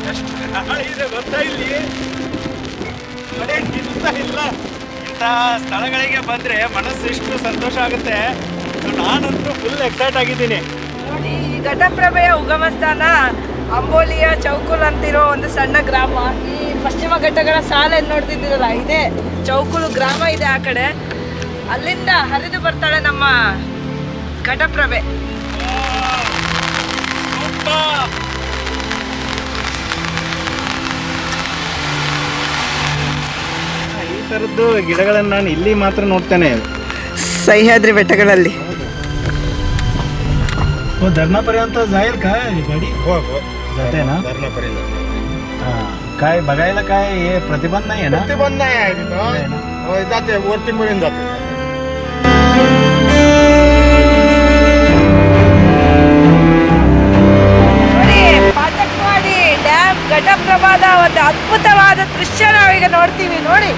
ಎಷ್ಟು ಗಾಳಿ ಇದೆ ಗೊತ್ತಾ ಇಲ್ಲಿ, ಮಳೆ ನಿಲ್ತಾ ಇಲ್ಲ. ಇಂಥ ಸ್ಥಳಗಳಿಗೆ ಬಂದರೆ ಮನಸ್ಸು ಎಷ್ಟು ಸಂತೋಷ ಆಗುತ್ತೆ. ನಾನಂತೂ ಫುಲ್ ಎಕ್ಸೈಟ್ ಆಗಿದ್ದೀನಿ. ನೋಡಿ, ಈ ಘಟಪ್ರಭೆಯ ಉಗಮ ಸ್ಥಾನ ಅಂಬೋಲಿಯ ಚೌಕುಲ್ ಅಂತಿರೋ ಒಂದು ಸಣ್ಣ ಗ್ರಾಮ. ಈ ಪಶ್ಚಿಮ ಘಟ್ಟಗಳ ಸಾಲ ನೋಡ್ತಿದ್ದೀರಲ್ಲ, ಇದೇ ಚೌಕುಲು ಗ್ರಾಮ ಇದೆ ಆ ಕಡೆ. ಅಲ್ಲಿಂದ ಹರಿದು ಬರ್ತಾಳೆ ನಮ್ಮ ಘಟಪ್ರಭೆ. ಈ ಥರದ್ದು ಗಿಡಗಳನ್ನು ನಾನು ಇಲ್ಲಿ ಮಾತ್ರ ನೋಡ್ತೇನೆ, ಸಹ್ಯಾದ್ರಿ ಬೆಟ್ಟಗಳಲ್ಲಿ. धरणापर्यंत जाईल का गाडी? हो जाते ना धरणापर्यंत. काय बघायला काय हे प्रतिबंध नाही आहे ना? प्रतिबंध नाही आहे तिथं. हो, जाते वरतीपर्यंत जाते. ಪಾಟಕ್ವಾಡಿ ಡ್ಯಾಮ್ ಘಟಪ್ರಭಾದ ಒಂದು ಅದ್ಭುತವಾದ ದೃಶ್ಯ ನಾವೀಗ ನೋಡ್ತೀವಿ. ನೋಡಿ,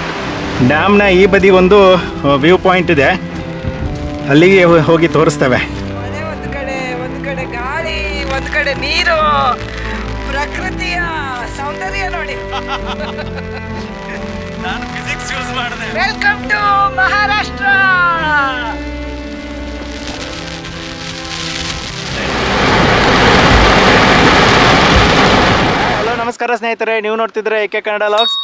ಡ್ಯಾಮ್ನ ಈ ಬದಿ ಒಂದು ವ್ಯೂ ಪಾಯಿಂಟ್ ಇದೆ, ಅಲ್ಲಿಗೆ ಹೋಗಿ ತೋರಿಸ್ತೇವೆ. ಒಂದು ಕಡೆ ಗಾಳಿ, ಒಂದು ಕಡೆ ನೀರು, ಪ್ರಕೃತಿಯ ಸೌಂದರ್ಯ ನೋಡಿ. ನಾನು ಫಿಸಿಕ್ಸ್ ಯೂಸ್ ಮಾಡಿದೆ. Welcome to Maharashtra. ಹಲೋ, ನಮಸ್ಕಾರ ಸ್ನೇಹಿತರೆ, ನೀವು ನೋಡ್ತಿದ್ರೆ ಏಕೆ ಕನ್ನಡ ಲಾಗ್ಸ್.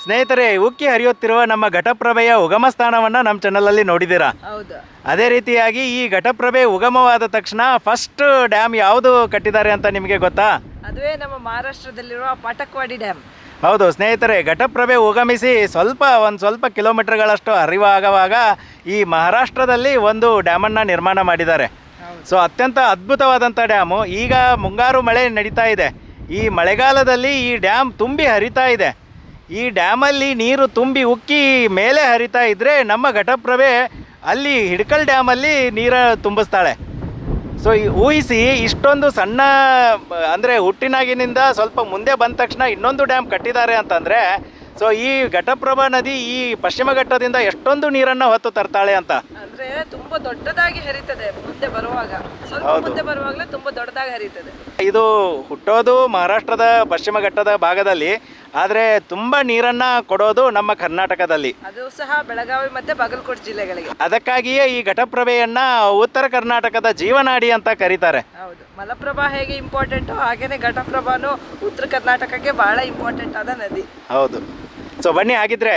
ಸ್ನೇಹಿತರೆ, ಉಕ್ಕಿ ಹರಿಯುತ್ತಿರುವ ನಮ್ಮ ಘಟಪ್ರಭೆಯ ಉಗಮ ಸ್ಥಾನವನ್ನು ನಮ್ಮ ಚಾನಲಲ್ಲಿ ನೋಡಿದ್ದೀರಾ. ಹೌದು. ಅದೇ ರೀತಿಯಾಗಿ ಈ ಘಟಪ್ರಭೆ ಉಗಮವಾದ ತಕ್ಷಣ ಫಸ್ಟ್ ಡ್ಯಾಮ್ ಯಾವುದು ಕಟ್ಟಿದ್ದಾರೆ ಅಂತ ನಿಮಗೆ ಗೊತ್ತಾ? ಅದುವೇ ನಮ್ಮ ಮಹಾರಾಷ್ಟ್ರದಲ್ಲಿರುವ ಪಾಟಕ್ವಾಡಿ ಡ್ಯಾಮ್. ಹೌದು ಸ್ನೇಹಿತರೆ, ಘಟಪ್ರಭೆ ಉಗಮಿಸಿ ಒಂದು ಸ್ವಲ್ಪ ಕಿಲೋಮೀಟರ್ಗಳಷ್ಟು ಹರಿವಾಗುವಾಗ ಈ ಮಹಾರಾಷ್ಟ್ರದಲ್ಲಿ ಒಂದು ಡ್ಯಾಮನ್ನು ನಿರ್ಮಾಣ ಮಾಡಿದ್ದಾರೆ. ಸೊ ಅತ್ಯಂತ ಅದ್ಭುತವಾದಂಥ ಡ್ಯಾಮು. ಈಗ ಮುಂಗಾರು ಮಳೆ ನಡೀತಾ ಇದೆ. ಈ ಮಳೆಗಾಲದಲ್ಲಿ ಈ ಡ್ಯಾಮ್ ತುಂಬಿ ಹರಿತಾ ಇದೆ. ಈ ಡ್ಯಾಮಲ್ಲಿ ನೀರು ತುಂಬಿ ಉಕ್ಕಿ ಮೇಲೆ ಹರಿತಾ ಇದ್ದರೆ ನಮ್ಮ ಘಟಪ್ರಭೆ ಅಲ್ಲಿ ಹಿಡ್ಕಲ್ ಡ್ಯಾಮಲ್ಲಿ ನೀರು ತುಂಬಿಸ್ತಾಳೆ. ಸೊ ಊಹಿಸಿ, ಇಷ್ಟೊಂದು ಸಣ್ಣ ಅಂದರೆ ಹುಟ್ಟಿನಾಗಿನಿಂದ ಸ್ವಲ್ಪ ಮುಂದೆ ಬಂದ ತಕ್ಷಣ ಇನ್ನೊಂದು ಡ್ಯಾಮ್ ಕಟ್ಟಿದ್ದಾರೆ ಅಂತಂದರೆ, ಸೊ ಈ ಘಟಪ್ರಭಾ ನದಿ ಈ ಪಶ್ಚಿಮ ಘಟ್ಟದಿಂದ ಎಷ್ಟೊಂದು ನೀರನ್ನು ಹೊತ್ತು ತರ್ತಾಳೆ ಅಂತ. ಅಂದ್ರೆ ತುಂಬಾ ದೊಡ್ಡದಾಗಿ ಹರಿತದೆ ಮುಂದೆ ಬರುವಾಗ, ಸ್ವಲ್ಪ ಮುಂದೆ ಬರುವಾಗಲೇ ತುಂಬಾ ದೊಡ್ಡದಾಗಿ ಹರಿತದೆ. ಇದು ಹುಟ್ಟೋದು ಮಹಾರಾಷ್ಟ್ರದ ಪಶ್ಚಿಮ ಘಟ್ಟದ ಭಾಗದಲ್ಲಿ, ಆದರೆ ತುಂಬ ನೀರನ್ನು ಕೊಡೋದು ನಮ್ಮ ಕರ್ನಾಟಕದಲ್ಲಿ, ಅದು ಸಹ ಬೆಳಗಾವಿ ಮತ್ತೆ ಬಾಗಲಕೋಟೆ ಜಿಲ್ಲೆಗಳಿಗೆ. ಅದಕ್ಕಾಗಿಯೇ ಈ ಘಟಪ್ರಭೆಯನ್ನು ಉತ್ತರ ಕರ್ನಾಟಕದ ಜೀವನಾಡಿ ಅಂತ ಕರೀತಾರೆ. ಹೌದು, ಮಲಪ್ರಭಾ ಹೇಗೆ ಇಂಪಾರ್ಟೆಂಟು ಹಾಗೇನೆ ಘಟಪ್ರಭಾನು ಉತ್ತರ ಕರ್ನಾಟಕಕ್ಕೆ ಬಹಳ ಇಂಪಾರ್ಟೆಂಟ್ ಆದ ನದಿ. ಹೌದು. ಸೊ ಬನ್ನಿ, ಹಾಗಿದ್ರೆ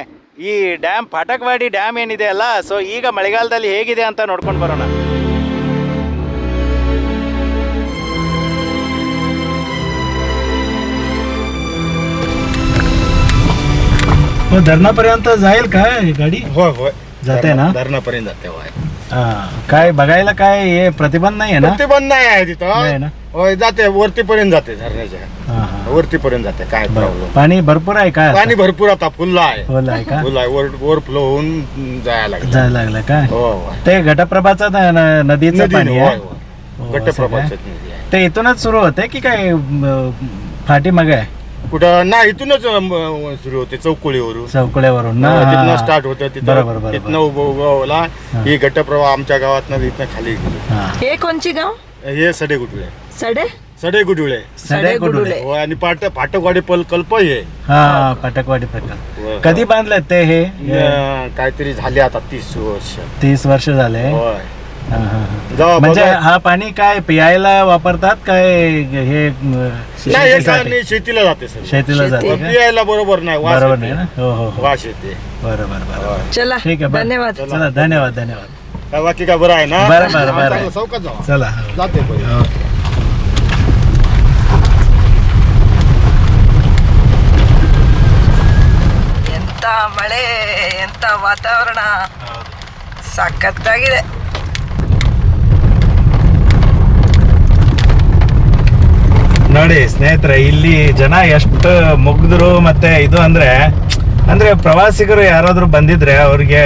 ಈ ಡ್ಯಾಮ್ ಪಾಟಕ್ವಾಡಿ ಡ್ಯಾಮ್ ಏನಿದೆ ಅಲ್ಲ, ಸೊ ಈಗ ಮಳೆಗಾಲದಲ್ಲಿ ಹೇಗಿದೆ ಅಂತ ನೋಡ್ಕೊಂಡು ಬರೋಣ. धरणापर्यंत जाईल का गाडी? होय होय जाते ना? धरणापर्यंत जाते. होय. काय बघायला काय हे प्रतिबंध नाही आहे ना? प्रतिबंध नाही आहे नाही तिथं. ना? होय, जाते वरतीपर्यंत जाते. धरणाच्या वरतीपर्यंत जाते. काय प्रॉब्लेम? पाणी भरपूर आहे का? पाणी भरपूर आता फुल आहे. फुल आहे का? फुल आहे. वर फ्लो होऊन जायला लागलं. जायला लागलं का? हो होय. ते घटप्रभाचं नदीचं नदी पाणी होय आहे. होय. घटप्रभाची नदी आहे. ते इथूनच सुरू होते की काय फाटी मग आहे? कुठं नाही, इथूनच सुरू होते चौकुळीवरून. चौकड्यावरून ना? तिथनं स्टार्ट होतं. बरोबर, तिथं तिथनं उभवला ही घटप्रवाह आमच्या गावात इथनं खाली गेली. हे कोणची गाव? हे सडेगुडुळे. सडेगुडुळे. सडेगुडुळे. हो, आणि फाटकवाडी कल्प हे. हा, फाटकवाडी प्रकल्प. होय. कधी बांधले ते हे? काहीतरी झाले आता 30 वर्ष. 30 वर्ष झाले. होय. जेव्हा म्हणजे हा पाणी काय पियायला वापरतात काय? हे नाही, हे काय शेतीला जाते सर. शेतीला जाते का? पियायला बरोबर नाही. वास बरोबर येते. नाही ना? हो हो हो. वास येते. बरोबर. चला, ठीक आहे, बरं. धन्यवाद. चला, धन्यवाद. काय बाकी काय बरं आहे ना? बरं. चांगलं चौकात जावा. चला. जाते पहिले. ಎಂತ ಮಳೆ, ಎಂತ ವಾತಾವರಣ, ಸಖತ್ತಾಗಿದೆ. ನೋಡಿ ಸ್ನೇಹಿತರೆ, ಇಲ್ಲಿ ಜನ ಎಷ್ಟು ಮುಗ್ಧರು ಮತ್ತೆ ಇದು ಅಂದ್ರೆ ಪ್ರವಾಸಿಗರು ಯಾರಾದ್ರೂ ಬಂದಿದ್ರೆ ಅವ್ರಿಗೆ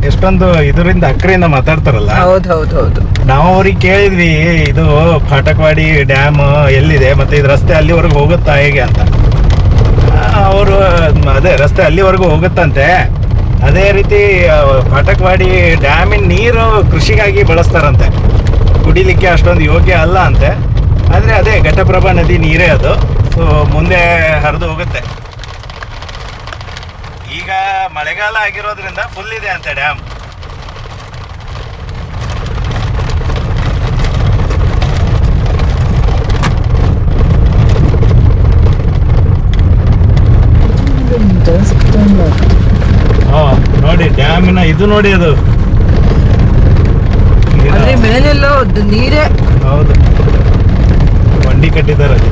ಎಷ್ಟೊಂದು ಇದರಿಂದ ಅಕ್ಕರಿಂದ ಮಾತಾಡ್ತಾರಲ್ಲ. ಹೌದು. ನಾವು ಅವ್ರಿಗೆ ಕೇಳಿದ್ವಿ, ಇದು ಫಾಟಕ್ವಾಡಿ ಡ್ಯಾಮ್ ಎಲ್ಲಿದೆ ಮತ್ತೆ ಇದು ರಸ್ತೆ ಅಲ್ಲಿವರೆಗೂ ಹೋಗುತ್ತಾ ಹೇಗೆ ಅಂತ. ಅವರು ಅದೇ ರಸ್ತೆ ಅಲ್ಲಿವರೆಗೂ ಹೋಗುತ್ತಂತೆ. ಅದೇ ರೀತಿ ಫಾಟಕ್ವಾಡಿ ಡ್ಯಾಮಿನ ನೀರು ಕೃಷಿಗಾಗಿ ಬಳಸ್ತಾರಂತೆ, ಕುಡಿಲಿಕ್ಕೆ ಅಷ್ಟೊಂದು ಯೋಗ್ಯ ಅಲ್ಲ ಅಂತೆ. ಆದರೆ ಅದೇ ಘಟಪ್ರಭಾ ನದಿ ನೀರೇ ಅದು. ಸೊ ಮುಂದೆ ಹರಿದು ಹೋಗುತ್ತೆ. ಈಗ ಮಳೆಗಾಲ ಆಗಿರೋದ್ರಿಂದ ಫುಲ್ ಇದೆ ಅಂತೆ ಡ್ಯಾಮ್. ನೋಡಿ ಡ್ಯಾಮಿನ ಇದು ನೋಡಿ, ಅದು ಅಲ್ಲಿ ಮೇಲೆಲ್ಲೋ ನೀರೇ. ಹೌದು, ಬಂಡಿ ಕಟ್ಟಿದ್ದಾರೆ ಅದು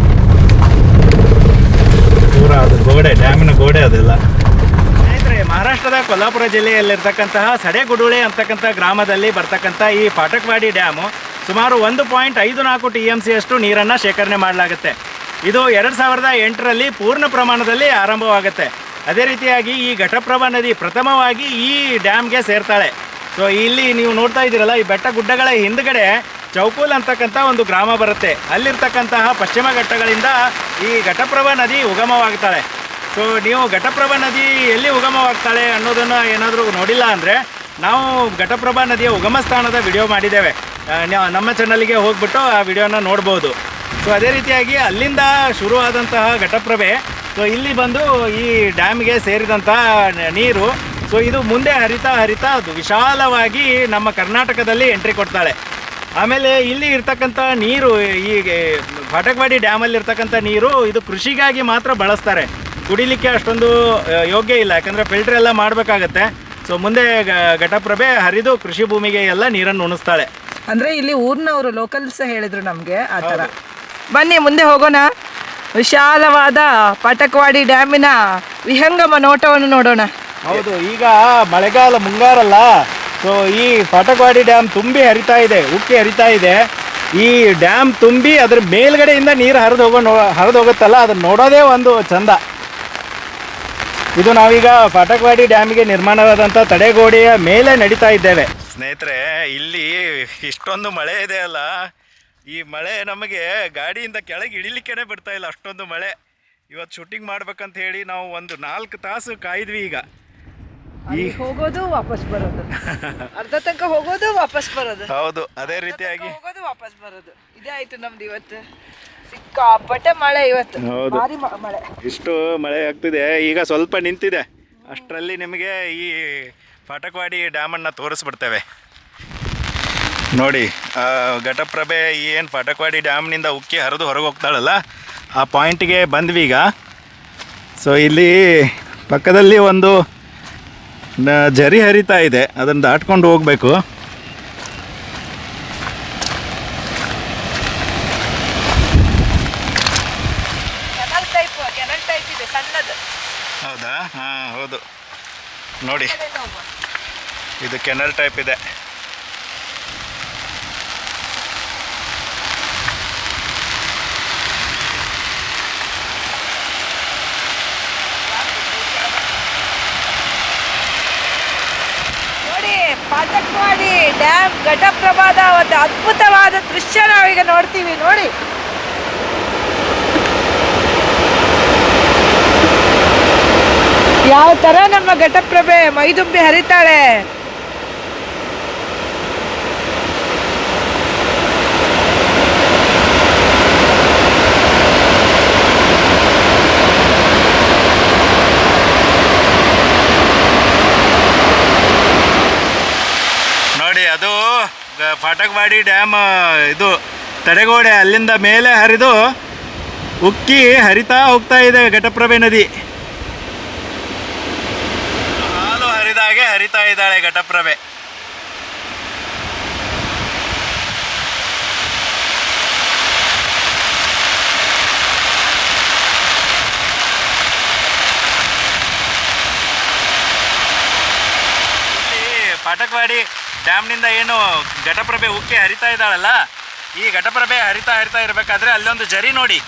ಪೂರ, ಅದು ಗೋಡೆ, ಡ್ಯಾಮಿನ ಗೋಡೆ ಅದೆಲ್ಲ. ಸ್ನೇಹಿತರೆ, ಮಹಾರಾಷ್ಟ್ರದ ಕೊಲ್ಹಾಪುರ ಜಿಲ್ಲೆಯಲ್ಲಿರ್ತಕ್ಕಂತಹ ಸಡೆಗುಡುಳೆ ಅಂತಕ್ಕಂಥ ಗ್ರಾಮದಲ್ಲಿ ಬರ್ತಕ್ಕಂಥ ಈ ಪಾಠಕ್ವಾಡಿ ಡ್ಯಾಮು ಸುಮಾರು 1.54 TMC ಅಷ್ಟು ನೀರನ್ನು ಶೇಖರಣೆ ಮಾಡಲಾಗುತ್ತೆ. ಇದು 2008ರಲ್ಲಿ ಪೂರ್ಣ ಪ್ರಮಾಣದಲ್ಲಿ ಆರಂಭವಾಗುತ್ತೆ. ಅದೇ ರೀತಿಯಾಗಿ ಈ ಘಟಪ್ರಭಾ ನದಿ ಪ್ರಥಮವಾಗಿ ಈ ಡ್ಯಾಮ್ಗೆ ಸೇರ್ತಾಳೆ. ಸೊ ಇಲ್ಲಿ ನೀವು ನೋಡ್ತಾ ಇದ್ದೀರಲ್ಲ, ಈ ಬೆಟ್ಟ ಗುಡ್ಡಗಳ ಹಿಂದ್ಗಡೆ ಚೌಕೂಲ್ ಅಂತಕ್ಕಂಥ ಒಂದು ಗ್ರಾಮ ಬರುತ್ತೆ. ಅಲ್ಲಿರ್ತಕ್ಕಂತಹ ಪಶ್ಚಿಮ ಘಟ್ಟಗಳಿಂದ ಈ ಘಟಪ್ರಭಾ ನದಿ ಉಗಮವಾಗ್ತಾಳೆ. ಸೊ ನೀವು ಘಟಪ್ರಭಾ ನದಿ ಎಲ್ಲಿ ಉಗಮವಾಗ್ತಾಳೆ ಅನ್ನೋದನ್ನು ಏನಾದರೂ ನೋಡಿಲ್ಲ ಅಂದರೆ, ನಾವು ಘಟಪ್ರಭಾ ನದಿಯ ಉಗಮ ಸ್ಥಾನದ ವಿಡಿಯೋ ಮಾಡಿದ್ದೇವೆ. ನಮ್ಮ ಚಾನಲ್ಗೆ ಹೋಗ್ಬಿಟ್ಟು ಆ ವಿಡಿಯೋನ ನೋಡ್ಬೋದು. ಸೊ ಅದೇ ರೀತಿಯಾಗಿ ಅಲ್ಲಿಂದ ಶುರುವಾದಂತಹ ಘಟಪ್ರಭೆ ಸೊ ಇಲ್ಲಿ ಬಂದು ಈ ಡ್ಯಾಮ್ಗೆ ಸೇರಿದಂತಹ ನೀರು ಸೊ ಇದು ಮುಂದೆ ಹರಿತಾ ಅದು ವಿಶಾಲವಾಗಿ ನಮ್ಮ ಕರ್ನಾಟಕದಲ್ಲಿ ಎಂಟ್ರಿ ಕೊಡ್ತಾಳೆ. ಆಮೇಲೆ ಇಲ್ಲಿ ಇರ್ತಕ್ಕಂಥ ನೀರು, ಈ ಪಾಠಕ್ವಾಡಿ ಡ್ಯಾಮಲ್ಲಿ ಇರ್ತಕ್ಕಂಥ ನೀರು ಇದು ಕೃಷಿಗಾಗಿ ಮಾತ್ರ ಬಳಸ್ತಾರೆ. ಕುಡಿಲಿಕ್ಕೆ ಅಷ್ಟೊಂದು ಯೋಗ್ಯ ಇಲ್ಲ, ಯಾಕಂದರೆ ಫಿಲ್ಟರ್ ಎಲ್ಲ ಮಾಡಬೇಕಾಗತ್ತೆ. ಸೊ ಮುಂದೆ ಘಟಪ್ರಭೆ ಹರಿದು ಕೃಷಿ ಭೂಮಿಗೆ ಎಲ್ಲ ನೀರನ್ನು ಉಣಿಸ್ತಾಳೆ. ಅಂದರೆ ಇಲ್ಲಿ ಊರಿನವರು ಲೋಕಲ್ಸ್ ಹೇಳಿದರು ನಮಗೆ ಆ ಥರ. ಬನ್ನಿ ಮುಂದೆ ಹೋಗೋಣ. ವಿಶಾಲವಾದ ಪಾಠಕ್ವಾಡಿ ಡ್ಯಾಮಿನ ವಿಹಂಗಮ ನೋಟವನ್ನು ನೋಡೋಣ. ಹೌದು, ಈಗ ಮಳೆಗಾಲ ಮುಂಗಾರಲ್ಲ. ಸೊ ಈ ಪಾಠಕ್ವಾಡಿ ಡ್ಯಾಮ್ ತುಂಬಿ ಹರಿತಾ ಇದೆ, ಉಕ್ಕಿ ಹರಿತಾ ಇದೆ. ಈ ಡ್ಯಾಮ್ ತುಂಬಿ ಅದ್ರ ಮೇಲ್ಗಡೆಯಿಂದ ನೀರು ಹರಿದು ಹೋಗುತ್ತಲ್ಲ, ಅದನ್ನ ನೋಡೋದೇ ಒಂದು ಚಂದ. ಇದು ನಾವೀಗ ಪಾಠಕ್ವಾಡಿ ಡ್ಯಾಮಿಗೆ ನಿರ್ಮಾಣವಾದಂಥ ತಡೆಗೋಡೆಯ ಮೇಲೆ ನಡೀತಾ ಇದ್ದೇವೆ. ಸ್ನೇಹಿತರೆ, ಇಲ್ಲಿ ಇಷ್ಟೊಂದು ಮಳೆ ಇದೆ ಅಲ್ಲ, ಈ ಮಳೆ ನಮಗೆ ಗಾಡಿಯಿಂದ ಕೆಳಗೆ ಇಳಿಲಿಕ್ಕೇ ಬಿಡ್ತಾ ಇಲ್ಲ, ಅಷ್ಟೊಂದು ಮಳೆ. ಇವತ್ತು ಶೂಟಿಂಗ್ ಮಾಡ್ಬೇಕಂತ ಹೇಳಿ ನಾವು ಒಂದು 4 ತಾಸು ಕಾಯ್ದ್ವಿ. ಈಗ ಹೋಗೋದು ವಾಪಸ್ ಬರೋದು, ಅರ್ಧ ತನಕ ಹೋಗೋದು ವಾಪಸ್ ಬರೋದು. ಹೌದು, ಅದೇ ರೀತಿಯಾಗಿ ಹೋಗೋದು ವಾಪಸ್ ಬರೋದು, ಇದೇ ಆಯ್ತು ನಮ್ದು ಇವತ್ತು. ಸಿಕ್ಕಾಪಟ್ಟೆ ಮಳೆ ಇವತ್ತು. ಹೌದು, ಭಾರಿ ಮಳೆ. ಇಷ್ಟು ಮಳೆ ಆಗ್ತಿದೆ. ಈಗ ಸ್ವಲ್ಪ ನಿಂತಿದೆ, ಅಷ್ಟರಲ್ಲಿ ನಿಮಗೆ ಈ ಪಾಠಕ್ವಾಡಿ ಡ್ಯಾಮನ್ನು ತೋರಿಸ್ಬಿಡ್ತೇವೆ. ನೋಡಿ, ಘಟಪ್ರಭೆ ಏನು ಪಾಠಕ್ವಾಡಿ ಡ್ಯಾಮ್ನಿಂದ ಉಕ್ಕಿ ಹರಿದು ಹೊರಗೆ ಹೋಗ್ತಾಳಲ್ಲ, ಆ ಪಾಯಿಂಟಿಗೆ ಬಂದ್ವಿ ಈಗ. ಸೊ ಇಲ್ಲಿ ಪಕ್ಕದಲ್ಲಿ ಒಂದು ಝರಿ ಹರಿತಾ ಇದೆ, ಅದನ್ನು ದಾಟ್ಕೊಂಡು ಹೋಗಬೇಕು. ಕೆನಲ್ ಟೈಪ್ ಇದೆ, ಸಣ್ಣದು. ಹೌದಾ? ಹಾಂ, ಹೌದು. ನೋಡಿ, ಇದು ಕೆನಲ್ ಟೈಪ್ ಇದೆ. ಪಾಠಕ್ವಾಡಿ ಡ್ಯಾಮ್ ಘಟಪ್ರಭಾದ ಒಂದು ಅದ್ಭುತವಾದ ದೃಶ್ಯ ನಾವೀಗ ನೋಡ್ತೀವಿ. ನೋಡಿ, ಯಾವ ತರ ನಮ್ಮ ಘಟಪ್ರಭೆ ಮೈದುಂಬಿ ಹರಿತಾಳೆ. ನೋಡಿ, ಅದು ಪಾಠಕ್ವಾಡಿ ಡ್ಯಾಮ್ ಇದು ತಡೆಗೋಡೆ, ಅಲ್ಲಿಂದ ಮೇಲೆ ಹರಿದು ಉಕ್ಕಿ ಹರಿತಾ ಹೋಗ್ತಾ ಇದೆ ಘಟಪ್ರಭೆ ನದಿ. ಹಾಲು ಹರಿದಾಗೆ ಹರಿತಾ ಇದ್ದಾಳೆ ಘಟಪ್ರಭೆ. ಇಲ್ಲಿ ಪಾಠಕ್ವಾಡಿ ಡ್ಯಾಮ್ನಿಂದ ಏನು ಘಟಪ್ರಭೆ ಉಕ್ಕಿ ಹರಿತಾ ಇದ್ದಾಳಲ್ಲ, ಈ ಘಟಪ್ರಭೆ ಹರಿತಾ ಇರಬೇಕಾದ್ರೆ ಅಲ್ಲೊಂದು ಝರಿ ನೋಡಿ,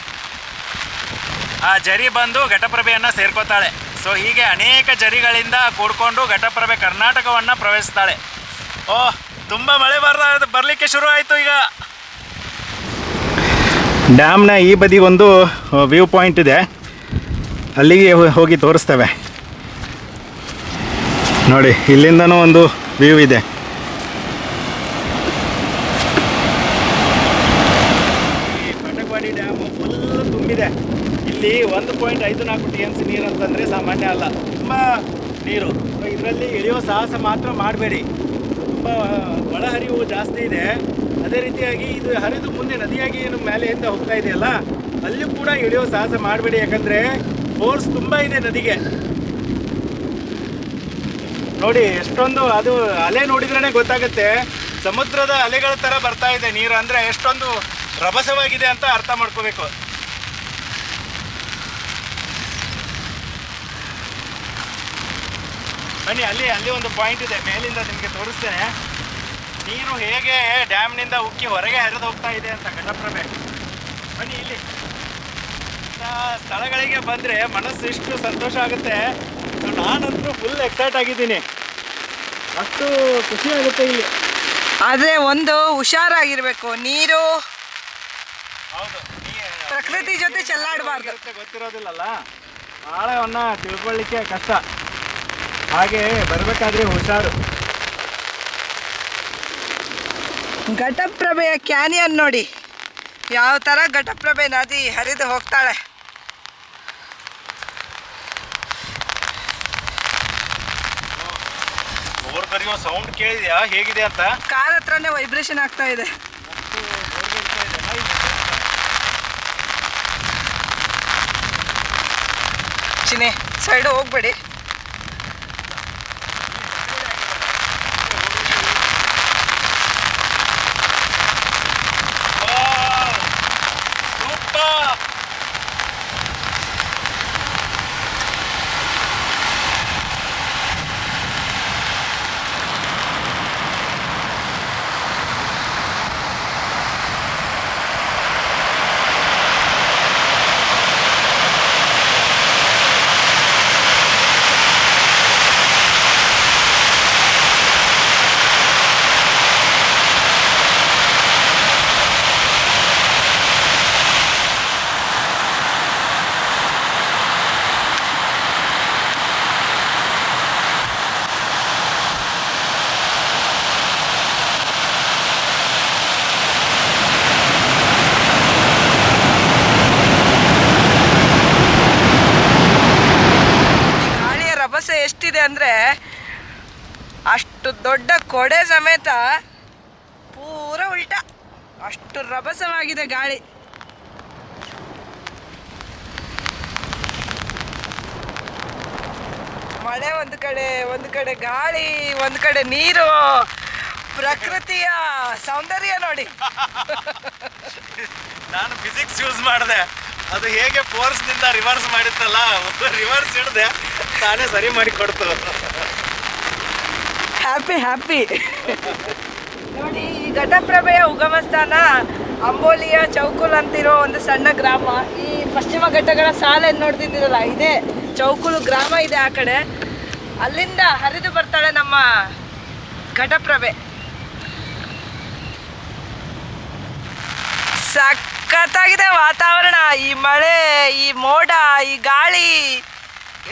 ಆ ಝರಿ ಬಂದು ಘಟಪ್ರಭೆಯನ್ನು ಸೇರ್ಕೋತಾಳೆ. ಸೊ ಹೀಗೆ ಅನೇಕ ಝರಿಗಳಿಂದ ಕೂಡ್ಕೊಂಡು ಘಟಪ್ರಭೆ ಕರ್ನಾಟಕವನ್ನು ಪ್ರವೇಶಿಸ್ತಾಳೆ. ಓಹ್, ತುಂಬ ಮಳೆ ಬರಲಿಕ್ಕೆ ಶುರು ಆಯಿತು. ಈಗ ಡ್ಯಾಮ್ನ ಈ ಬದಿ ಒಂದು ವ್ಯೂ ಪಾಯಿಂಟ್ ಇದೆ, ಅಲ್ಲಿಗೆ ಹೋಗಿ ತೋರಿಸ್ತೇವೆ. ನೋಡಿ, ಇಲ್ಲಿಂದನೂ ಒಂದು ವ್ಯೂ ಇದೆ. ಈ ಪಾಠಕ್ವಾಡಿ ಡ್ಯಾಮು ಫುಲ್ ತುಂಬಿದೆ. ಇಲ್ಲಿ 1.54 TMC ನೀರು ಅಂತಂದರೆ ಸಾಮಾನ್ಯ ಅಲ್ಲ, ತುಂಬ ನೀರು. ಸೊ ಇದರಲ್ಲಿ ಇಳಿಯೋ ಸಾಹಸ ಮಾತ್ರ ಮಾಡಬೇಡಿ, ತುಂಬ ಒಳಹರಿವು ಜಾಸ್ತಿ ಇದೆ. ಅದೇ ರೀತಿಯಾಗಿ ಇದು ಹರಿದು ಮುಂದೆ ನದಿಯಾಗಿ ಏನು ಮೇಲೆಯಿಂದ ಹೋಗ್ತಾ ಇದೆಯಲ್ಲ, ಅಲ್ಲೂ ಕೂಡ ಇಳಿಯೋ ಸಾಹಸ ಮಾಡಬೇಡಿ, ಯಾಕಂದರೆ ಫೋರ್ಸ್ ತುಂಬ ಇದೆ ನದಿಗೆ. ನೋಡಿ ಎಷ್ಟೊಂದು, ಅದು ಅಲೆ ನೋಡಿದ್ರೇ ಗೊತ್ತಾಗುತ್ತೆ, ಸಮುದ್ರದ ಅಲೆಗಳ ಥರ ಬರ್ತಾ ಇದೆ ನೀರು, ಅಂದರೆ ಎಷ್ಟೊಂದು ರಭಸವಾಗಿದೆ ಅಂತ ಅರ್ಥ ಮಾಡ್ಕೋಬೇಕು. ಬನ್ನಿ, ಅಲ್ಲಿ ಒಂದು ಪಾಯಿಂಟ್ ಇದೆ, ಮೇಲಿಂದ ನಿಮಗೆ ತೋರಿಸ್ತೇನೆ ನೀರು ಹೇಗೆ ಡ್ಯಾಮ್ನಿಂದ ಉಕ್ಕಿ ಹೊರಗೆ ಹರಿದು ಹೋಗ್ತಾ ಇದೆ ಅಂತ ಘಟಪ್ರಭೆ. ಬನ್ನಿ, ಇಲ್ಲಿ ಇಂಥ ಸ್ಥಳಗಳಿಗೆ ಬಂದರೆ ಮನಸ್ಸು ಇಷ್ಟು ಸಂತೋಷ ಆಗುತ್ತೆ. ಸೊ ನಾನಂತೂ ಫುಲ್ ಎಕ್ಸೈಟ್ ಆಗಿದ್ದೀನಿ, ಅಷ್ಟು ಖುಷಿ ಆಗುತ್ತೆ ಇಲ್ಲಿ. ಆದರೆ ಒಂದು ಹುಷಾರಾಗಿರ್ಬೇಕು, ನೀರು ಹೌದು, ಪ್ರಕೃತಿ ಜೊತೆ ಚೆಲ್ಲಾಡಬಾರ್ದು. ಗೊತ್ತಿರೋದಿಲ್ಲಲ್ಲ, ಆಳವನ್ನು ತಿಳ್ಕೊಳ್ಳಿಕ್ಕೆ ಕಷ್ಟ, ಹಾಗೆ ಬರಬೇಕಾದ್ರೆ ಹುಷಾರು. ಘಟಪ್ರಭೆಯ ಕ್ಯಾನಿಯನ್ ನೋಡಿ, ಯಾವ ಥರ ಘಟಪ್ರಭೆ ನದಿ ಹರಿದು ಹೋಗ್ತಾಳೆ. ಬೋರ್ ಕರೆಯೋ ಸೌಂಡ್ ಕೇಳಿದ್ಯಾ ಹೇಗಿದೆ ಅಂತ? ಕಾರ್ ಹತ್ರನೇ ವೈಬ್ರೇಷನ್ ಆಗ್ತಾ ಇದೆ. ಚಿನಿ ಸೈಡು ಹೋಗ್ಬೇಡಿ. ಎಷ್ಟಿದೆ ಅಂದರೆ ಅಷ್ಟು ದೊಡ್ಡ ಕೊಡೆ ಸಮೇತ ಪೂರ ಉಲ್ಟ, ಅಷ್ಟು ರಭಸವಾಗಿದೆ ಗಾಳಿ. ಮಳೆ ಒಂದು ಕಡೆ ಗಾಳಿ, ಒಂದು ಕಡೆ ನೀರು, ಪ್ರಕೃತಿಯ ಸೌಂದರ್ಯ ನೋಡಿ. ನಾನು ಫಿಸಿಕ್ಸ್ ಯೂಸ್ ಮಾಡಿದೆ, ಅದು ಹೇಗೆ ಫೋರ್ಸ್ನಿಂದ ರಿವರ್ಸ್ ಮಾಡಿತ್ತಲ್ಲ, ರಿವರ್ಸ್ ಹಿಡ್ದೆ ತಾನೇ ಸರಿ ಮಾಡಿ ಕೊಡ್ತು. ಹ್ಯಾಪಿ ನೋಡಿ. ಈ ಘಟಪ್ರಭೆಯ ಉಗಮ ಸ್ಥಾನ ಅಂಬೋಲಿಯ ಚೌಕುಲ್ ಅಂತಿರೋ ಒಂದು ಸಣ್ಣ ಗ್ರಾಮ. ಈ ಪಶ್ಚಿಮ ಘಟ್ಟಗಳ ಸಾಲೇನು ನೋಡ್ತಿದ್ದೀರಲ್ಲ, ಇದೇ ಚೌಕುಲು ಗ್ರಾಮ ಇದೆ ಆ ಕಡೆ. ಅಲ್ಲಿಂದ ಹರಿದು ಬರ್ತಾಳೆ ನಮ್ಮ ಘಟಪ್ರಭೆ. ಸಖತ್ತಾಗಿದೆ ವಾತಾವರಣ, ಈ ಮಳೆ, ಈ ಮೋಡ, ಈ ಗಾಳಿ,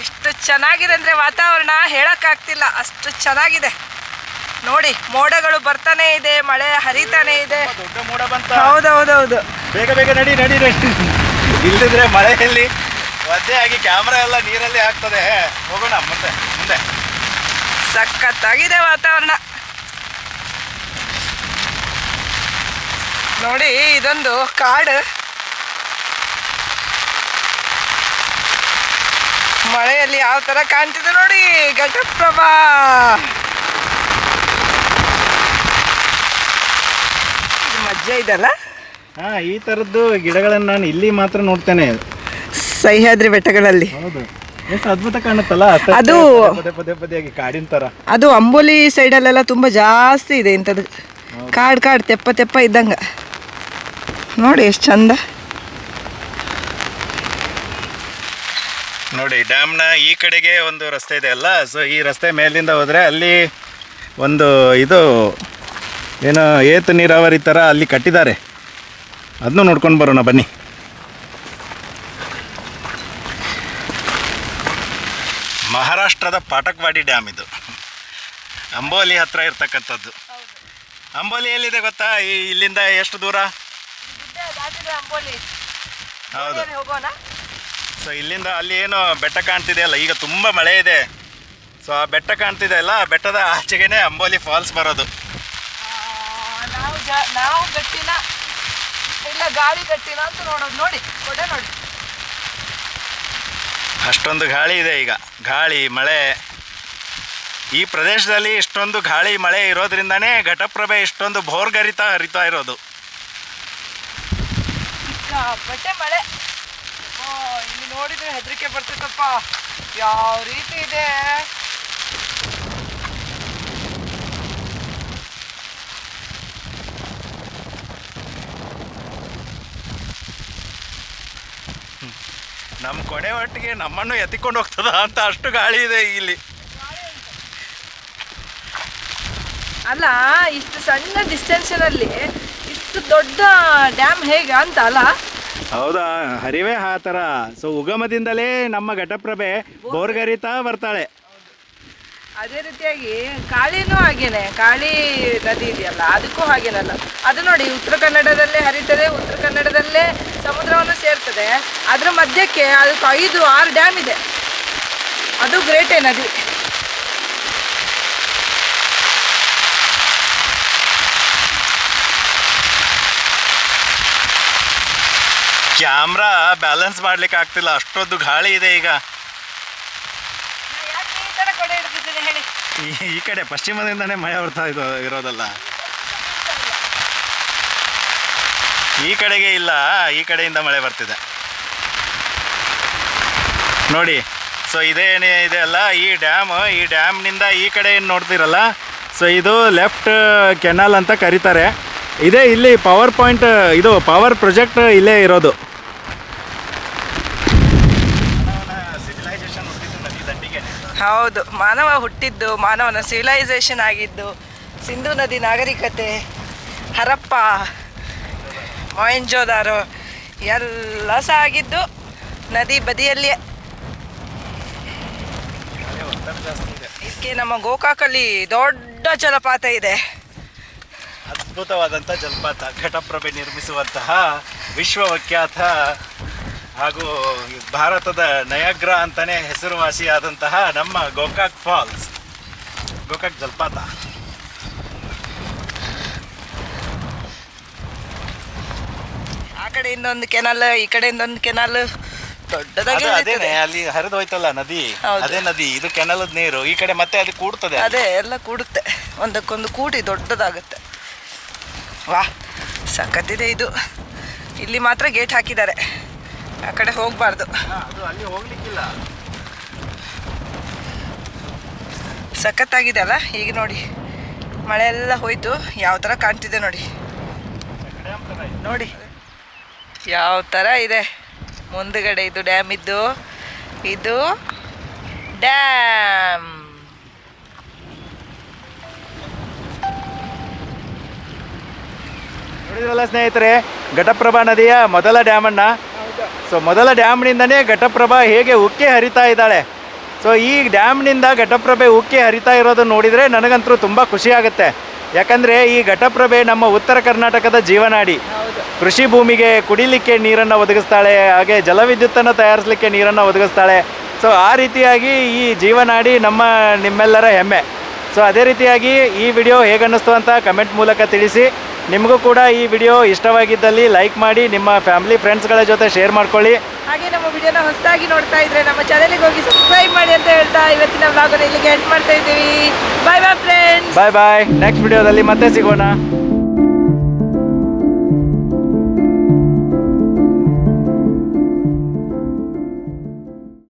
ಎಷ್ಟು ಚೆನ್ನಾಗಿದೆ ಅಂದರೆ ವಾತಾವರಣ ಹೇಳೋಕ್ಕಾಗ್ತಿಲ್ಲ, ಅಷ್ಟು ಚೆನ್ನಾಗಿದೆ ನೋಡಿ. ಮೋಡಗಳು ಬರ್ತಾನೆ ಇದೆ, ಮಳೆ ಹರಿತಾನೆ ಇದೆ. ದೊಡ್ಡ ಮೋಡ ಬಂತ. ಹೌದೌದೌದು. ಬೇಗ ನಡಿ. ಇಲ್ಲದಿದ್ರೆ ಮಳೆಯಲ್ಲಿ ಒದ್ದೆ ಆಗಿ ಕ್ಯಾಮ್ರಾ ಎಲ್ಲ ನೀರಲ್ಲಿ ಆಗ್ತದೆ. ಹೋಗೋಣ ಮುಂದೆ. ಸಖತ್ತಾಗಿದೆ ವಾತಾವರಣ ನೋಡಿ. ಇದೊಂದು ಕಾಡು, ಮಳೆಯಲ್ಲಿ ಯಾವ ಥರ ಕಾಣ್ತಿದೆ ನೋಡಿ ಘಟಪ್ರಭಾ. ಮಜ್ಜೆ ಇದೆಲ್ಲ. ಈ ಥರದ್ದು ಗಿಡಗಳನ್ನು ನಾನು ಇಲ್ಲಿ ಮಾತ್ರ ನೋಡ್ತೇನೆ, ಸಹ್ಯಾದ್ರಿ ಬೆಟ್ಟಗಳಲ್ಲಿ. ಹೌದು, ಎಷ್ಟು ಅದ್ಭುತ ಕಾಣುತ್ತಲ್ಲ. ಅದು ಪದೇ ಕಾಡಿನ ಥರ. ಅದು ಅಂಬೋಲಿ ಸೈಡಲ್ಲೆಲ್ಲ ತುಂಬ ಜಾಸ್ತಿ ಇದೆ ಇಂಥದ್ದು ಕಾಡು ತೆಪ್ಪ ಇದ್ದಂಗೆ ನೋಡಿ, ಎಷ್ಟು ಚಂದ ನೋಡಿ. ಡ್ಯಾಮ್ನ ಈ ಕಡೆಗೆ ಒಂದು ರಸ್ತೆ ಇದೆ ಅಲ್ಲ, ಸೊ ಈ ರಸ್ತೆ ಮೇಲಿಂದ ಹೋದರೆ ಅಲ್ಲಿ ಒಂದು ಇದು ಏನೋ ಏತ ನೀರಾವರಿ ಥರ ಅಲ್ಲಿ ಕಟ್ಟಿದ್ದಾರೆ, ಅದನ್ನು ನೋಡ್ಕೊಂಡು ಬರೋಣ ಬನ್ನಿ. ಮಹಾರಾಷ್ಟ್ರದ ಪಾಟಕ್ವಾಡಿ ಡ್ಯಾಮ್ ಇದು, ಅಂಬೋಲಿ ಹತ್ರ ಇರ್ತಕ್ಕಂಥದ್ದು. ಅಂಬೋಲಿ ಎಲ್ಲಿದೆ ಗೊತ್ತಾ? ಇಲ್ಲಿಂದ ಎಷ್ಟು ದೂರ? ಅಂಬೋಲಿ ಹೌದು, ಹೋಗೋಣ. ಸೊ ಇಲ್ಲಿಂದ ಅಲ್ಲಿ ಏನು ಬೆಟ್ಟ ಕಾಣ್ತಿದೆ ಅಲ್ಲ, ಈಗ ತುಂಬ ಮಳೆ ಇದೆ. ಸೊ ಆ ಬೆಟ್ಟ ಕಾಣ್ತಿದೆ ಅಲ್ಲ, ಬೆಟ್ಟದ ಆಚೆಗೇನೆ ಅಂಬೋಲಿ ಫಾಲ್ಸ್ ಬರೋದು. ನಾವು ಗಟ್ಟಿನ ಇಲ್ಲ ಗಾಳಿ ಗಟ್ಟಿನ ಅಂತ ನೋಡೋದು. ನೋಡಿ ಕೊಡೆ ನೋಡಿ, ಅಷ್ಟೊಂದು ಗಾಳಿ ಇದೆ ಈಗ. ಗಾಳಿ ಮಳೆ ಈ ಪ್ರದೇಶದಲ್ಲಿ ಇಷ್ಟೊಂದು ಗಾಳಿ ಮಳೆ ಇರೋದ್ರಿಂದನೇ ಘಟಪ್ರಭೆ ಇಷ್ಟೊಂದು ಭೋರ್ಗರಿತ ಹರಿತಾ ಇರೋದು. ಬಟ್ಟೆ ಮಳೆ ಇಲ್ಲಿ ನೋಡಿದ್ರೆ ಹೆದರಿಕೆ ಬರ್ತೈತಪ್ಪ, ಯಾವ ರೀತಿ ಇದೆ. ನಮ್ಮ ಕೊಡೆ ಒಟ್ಟಿಗೆ ನಮ್ಮನ್ನು ಎತ್ತಿಕೊಂಡು ಹೋಗ್ತದ ಅಂತ ಅಷ್ಟು ಗಾಳಿ ಇದೆ ಇಲ್ಲಿ. ಅಲ್ಲ, ಇಷ್ಟು ಸಣ್ಣ ಡಿಸ್ಟೆನ್ಷನಲ್ಲಿ ಇಷ್ಟು ದೊಡ್ಡ ಡ್ಯಾಮ್ ಹೇಗೆ ಅಂತ ಅಲ್ಲ. ಹೌದಾ, ಹರಿವೇ ಆ ಥರ. ಸೊ ಉಗಮದಿಂದಲೇ ನಮ್ಮ ಘಟಪ್ರಭೆ ಬೋರ್ಗರಿತಾ ಬರ್ತಾಳೆ. ಅದೇ ರೀತಿಯಾಗಿ ಕಾಳಿನೂ ಹಾಗೇನೆ, ಕಾಳಿ ನದಿ ಇದೆಯಲ್ಲ ಅದಕ್ಕೂ ಹಾಗೇನಲ್ಲ. ಅದು ನೋಡಿ ಉತ್ತರ ಕನ್ನಡದಲ್ಲೇ ಹರಿತದೆ, ಉತ್ತರ ಕನ್ನಡದಲ್ಲೇ ಸಮುದ್ರವನ್ನು ಸೇರ್ತದೆ. ಅದ್ರ ಮಧ್ಯಕ್ಕೆ ಅದಕ್ಕೆ 5-6 ಡ್ಯಾಮ್ ಇದೆ. ಅದು ಗ್ರೇಟೇ ನದಿ. ಕ್ಯಾಮ್ರಾ ಬ್ಯಾಲೆನ್ಸ್ ಮಾಡ್ಲಿಕ್ಕೆ ಆಗ್ತಿಲ್ಲ, ಅಷ್ಟೊಂದು ಗಾಳಿ ಇದೆ ಈಗ. ಈ ಕಡೆ ಪಶ್ಚಿಮದಿಂದನೇ ಮಳೆ ಬರ್ತಾ ಇರೋದಲ್ಲ, ಈ ಕಡೆಗೆ ಇಲ್ಲ, ಈ ಕಡೆಯಿಂದ ಮಳೆ ಬರ್ತಿದೆ ನೋಡಿ. ಸೊ ಇದೇನೇ ಇದೆ ಅಲ್ಲ ಈ ಡ್ಯಾಮ್ನಿಂದ ಈ ಕಡೆ ಏನು ನೋಡ್ತಿರಲ್ಲ, ಸೊ ಇದು ಲೆಫ್ಟ್ ಕೆನಾಲ್ ಅಂತ ಕರೀತಾರೆ. ಇದೇ ಇಲ್ಲಿ ಪವರ್ ಪಾಯಿಂಟ್, ಇದು ಪವರ್ ಪ್ರಾಜೆಕ್ಟ್ ಇಲ್ಲೇ ಇರೋದು. ಹೌದು, ಮಾನವ ಹುಟ್ಟಿದ್ದು, ಮಾನವನ ಸಿವಿಲೈಸೇಷನ್ ಆಗಿದ್ದು ಸಿಂಧೂ ನದಿ ನಾಗರಿಕತೆ, ಹರಪ್ಪ, ಮೊಹೆಂಜೋದಾರೋ ಎಲ್ಲ ಸಹ ಆಗಿದ್ದು ನದಿ ಬದಿಯಲ್ಲಿಯೇ. ಇದಕ್ಕೆ ನಮ್ಮ ಗೋಕಾಕಲ್ಲಿ ದೊಡ್ಡ ಜಲಪಾತ ಇದೆ. ಅದ್ಭುತವಾದಂಥ ಜಲಪಾತ, ಘಟಪ್ರಭೆ ನಿರ್ಮಿಸುವಂತಹ ವಿಶ್ವವಿಖ್ಯಾತ ಹಾಗೂ ಭಾರತದ ನಯಾಗ್ರಾ ಅಂತಲೇ ಹೆಸರುವಾಸಿಯಾದಂತಹ ನಮ್ಮ ಗೋಕಾಕ್ ಫಾಲ್ಸ್, ಗೋಕಾಕ್ ಜಲಪಾತ. ಆ ಕಡೆಯಿಂದ ಒಂದು ಕೆನಾಲ್, ಈ ಕಡೆಯಿಂದ ಒಂದು ಕೆನಾಲ್ ದೊಡ್ಡದಾಗಿ ಅದೇನೆ ಅಲ್ಲಿ ಹರಿದು ಹೋಯ್ತಲ್ಲ ನದಿ, ಅದೇ ನದಿ. ಇದು ಕೆನಲದ ನೀರು ಈ ಕಡೆ ಮತ್ತೆ ಅದು ಕೂಡ್ತದೆ. ಅದೇ ಎಲ್ಲ ಕೂಡುತ್ತೆ, ಒಂದಕ್ಕೊಂದು ಕೂಡಿ ದೊಡ್ಡದಾಗುತ್ತೆ. ವಾ, ಸಖತ್ತಿದೆ ಇದು. ಇಲ್ಲಿ ಮಾತ್ರ ಗೇಟ್ ಹಾಕಿದ್ದಾರೆ, ಆ ಕಡೆ ಹೋಗಬಾರ್ದು. ಅದು ಅಲ್ಲಿ ಹೋಗ್ಲಿಕ್ಕಿಲ್ಲ. ಸಖತ್ತಾಗಿದೆ ಅಲ್ಲ. ಈಗ ನೋಡಿ ಮಳೆ ಎಲ್ಲ ಹೋಯ್ತು, ಯಾವ ಥರ ಕಾಣ್ತಿದೆ ನೋಡಿ. ನೋಡಿ ಯಾವ ಥರ ಇದೆ ಮುಂದುಗಡೆ. ಇದು ಡ್ಯಾಮ್ ಇದ್ದು, ಇದು ಡ್ಯಾಮ್. ನೋಡಿದ್ರಲ್ಲ ಸ್ನೇಹಿತರೆ, ಘಟಪ್ರಭಾ ನದಿಯ ಮೊದಲ ಡ್ಯಾಮನ್ನು. ಸೊ ಮೊದಲ ಡ್ಯಾಮ್ನಿಂದನೇ ಘಟಪ್ರಭಾ ಹೇಗೆ ಉಕ್ಕಿ ಹರಿತಾ ಇದ್ದಾಳೆ. ಸೊ ಈ ಡ್ಯಾಮ್ನಿಂದ ಘಟಪ್ರಭೆ ಉಕ್ಕಿ ಹರಿತಾ ಇರೋದನ್ನು ನೋಡಿದರೆ ನನಗಂತೂ ತುಂಬ ಖುಷಿಯಾಗುತ್ತೆ. ಯಾಕಂದರೆ ಈ ಘಟಪ್ರಭೆ ನಮ್ಮ ಉತ್ತರ ಕರ್ನಾಟಕದ ಜೀವನಾಡಿ. ಕೃಷಿ ಭೂಮಿಗೆ ಕುಡಿಲಿಕ್ಕೆ ನೀರನ್ನು ಒದಗಿಸ್ತಾಳೆ, ಹಾಗೆ ಜಲವಿದ್ಯುತ್ತನ್ನು ತಯಾರಿಸಲಿಕ್ಕೆ ನೀರನ್ನು ಒದಗಿಸ್ತಾಳೆ. ಸೊ ಆ ರೀತಿಯಾಗಿ ಈ ಜೀವನಾಡಿ ನಿಮ್ಮೆಲ್ಲರ ಹೆಮ್ಮೆ. ಸೊ ಅದೇ ರೀತಿಯಾಗಿ ಈ ವಿಡಿಯೋ ಹೇಗನ್ನಿಸ್ತು ಅಂತ ಕಮೆಂಟ್ ಮೂಲಕ ತಿಳಿಸಿ. ನಿಮಗೂ ಕೂಡ ಈ ವಿಡಿಯೋ ಇಷ್ಟವಾಗಿದ್ದಲ್ಲಿ ಲೈಕ್ ಮಾಡಿ, ನಿಮ್ಮ ಫ್ಯಾಮಿಲಿ ಫ್ರೆಂಡ್ಸ್ಗಳ ಜೊತೆ ಶೇರ್ ಮಾಡ್ಕೊಳ್ಳಿ. ಹಾಗೆ ನಮ್ಮ ವಿಡಿಯೋನ ಹೊಸದಾಗಿ ನೋಡ್ತಾ ಇದ್ರೆ ನಮ್ಮ ಚಾನೆಲ್ಗೆ ಹೋಗಿ ಸಬ್ಸ್ಕ್ರೈಬ್ ಮಾಡಿ ಅಂತ ಹೇಳ್ತಾ ಇವತ್ತಿನ ವ್ಲಾಗನ್ನು ಇಲ್ಲಿಗೆ ಎಂಡ್ ಮಾಡ್ತಾ ಇದ್ದೀವಿ. ಬಾಯ್ ಬಾಯ್ ಫ್ರೆಂಡ್ಸ್. ಬಾಯ್ ಬಾಯ್. ನೆಕ್ಸ್ಟ್ ವಿಡಿಯೋದಲ್ಲಿ ಮತ್ತೆ ಸಿಗೋಣ.